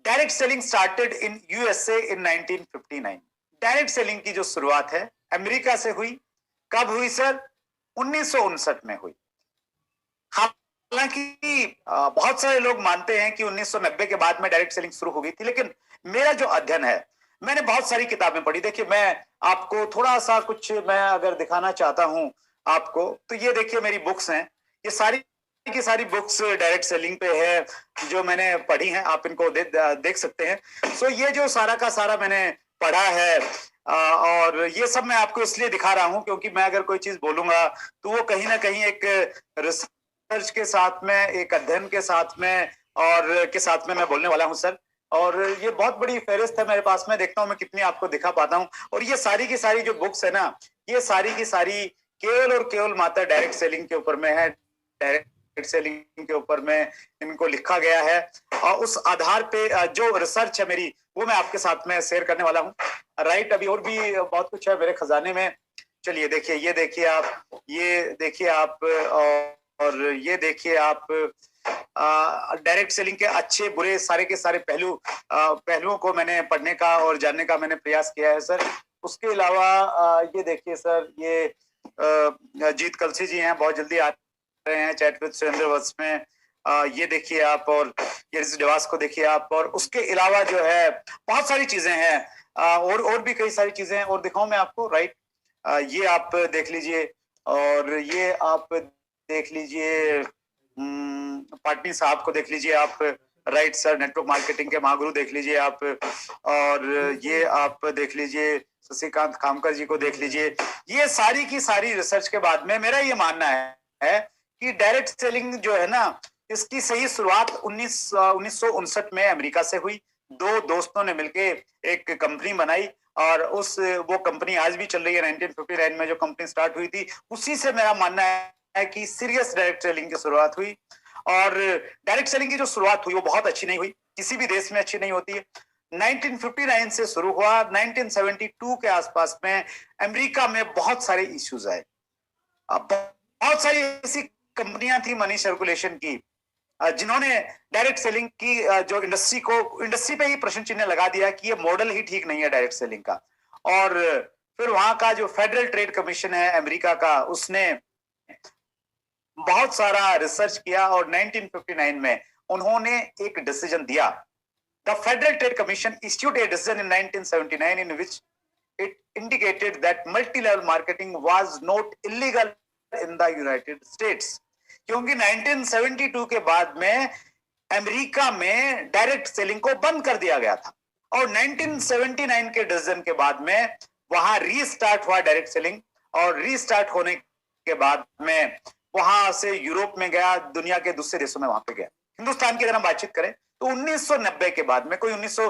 Direct selling started in USA in 1959। Direct selling की जो शुरुआत है अमेरिका से हुई। कब हुई सर? 1959 में हुई। हालांकि बहुत सारे लोग मानते हैं कि 1990 के बाद में डायरेक्ट सेलिंग शुरू हो गई थी, लेकिन मेरा जो अध्ययन है, मैंने बहुत सारी किताबें पढ़ी। देखिए, मैं आपको थोड़ा सा कुछ मैं अगर दिखाना चाहता हूं आपको, तो ये देखिए मेरी बुक्स हैं। ये सारी की सारी बुक्स डायरेक्ट सेलिंग पे है जो मैंने पढ़ी हैं। आप इनको देख सकते हैं। सो ये जो सारा का सारा मैंने पढ़ा है, और ये सब मैं आपको इसलिए दिखा रहा हूं क्योंकि मैं अगर कोई चीज बोलूंगा तो वो कहीं ना कहीं एक रिसर्च के साथ में, एक अध्ययन के साथ में और के साथ में मैं बोलने वाला हूं सर। और ये बहुत बड़ी फहरिस्त है मेरे पास में, देखता हूं मैं कितनी आपको दिखा पाता हूं। और ये सारी की सारी जो बुक्स है ना, ये सारी की सारी केवल और केवल मात्र डायरेक्ट सेलिंग के ऊपर में है। डायरेक्ट सेलिंग के ऊपर में इनको लिखा गया है, और उस आधार पे जो रिसर्च है मेरी, वो मैं आपके साथ में शेयर करने वाला हूँ। राइट, अभी और भी बहुत कुछ है मेरे खजाने में। चलिए देखिए, ये देखिए आप, ये देखिए आप, और ये देखिए आप। डायरेक्ट सेलिंग के अच्छे बुरे सारे के सारे पहलुओं को मैंने पढ़ने का और जानने का मैंने प्रयास किया है सर। उसके अलावा ये देखिए सर, ये जीत कलसी जी हैं, बहुत जल्दी आ रहे हैं चैट विद सुरेंद्र वत्स में। ये देखिए आप, और ये देवास को देखिए आप। और उसके अलावा जो है बहुत सारी चीजें हैं, और भी कई सारी चीजें हैं। और दिखाऊं मैं आपको? राइट, ये आप देख लीजिए, और ये आप देख लीजिए, पाटनी साहब को देख लीजिए आप। राइट सर, नेटवर्क मार्केटिंग के महागुरु देख लीजिए आप। और ये आप देख लीजिए शशिकांत कामकर जी को देख लीजिए। ये सारी की सारी रिसर्च के बाद में मेरा ये मानना है कि डायरेक्ट सेलिंग जो है ना, इसकी सही शुरुआत 1959 में अमेरिका से हुई। दो दोस्तों ने मिलके एक कंपनी बनाई, और वो कंपनी आज भी चल रही है। 1959 में जो कंपनी स्टार्ट हुई थी, उसी से मेरा मानना है कि सीरियस डायरेक्ट सेलिंग की शुरुआत हुई। और डायरेक्ट सेलिंग की जो शुरुआत हुई वो बहुत अच्छी नहीं हुई, किसी भी देश में अच्छी नहीं होती है। 1959 से शुरू हुआ। 1972 के आसपास में अमेरिका में बहुत सारे इश्यूज आए। बहुत सारी ऐसी कंपनियां थी मनी सर्कुलेशन की, जिन्होंने डायरेक्ट सेलिंग की जो इंडस्ट्री पे ही प्रश्न चिन्ह लगा दिया कि ये मॉडल ही ठीक नहीं है डायरेक्ट सेलिंग का। और फिर वहां का जो फेडरल ट्रेड कमीशन है अमेरिका का, उसने बहुत सारा रिसर्च किया, और 1959 में उन्होंने एक डिसीजन दिया। The federal trade commission issued a decision in 1979 in which it indicated that multi-level marketing was not illegal in the United States। क्योंकि 1972 के बाद में अमेरिका में डायरेक्ट सेलिंग को बंद कर दिया गया था, और 1979 के डिसीजन के बाद में वहां रीस्टार्ट हुआ डायरेक्ट सेलिंग। और रीस्टार्ट होने के बाद में वहां से यूरोप में गया, दुनिया के दूसरे देशों में वहां पे गया। हिंदुस्तान की अगर हम बातचीत करें तो 1990 के बाद में, कोई 1900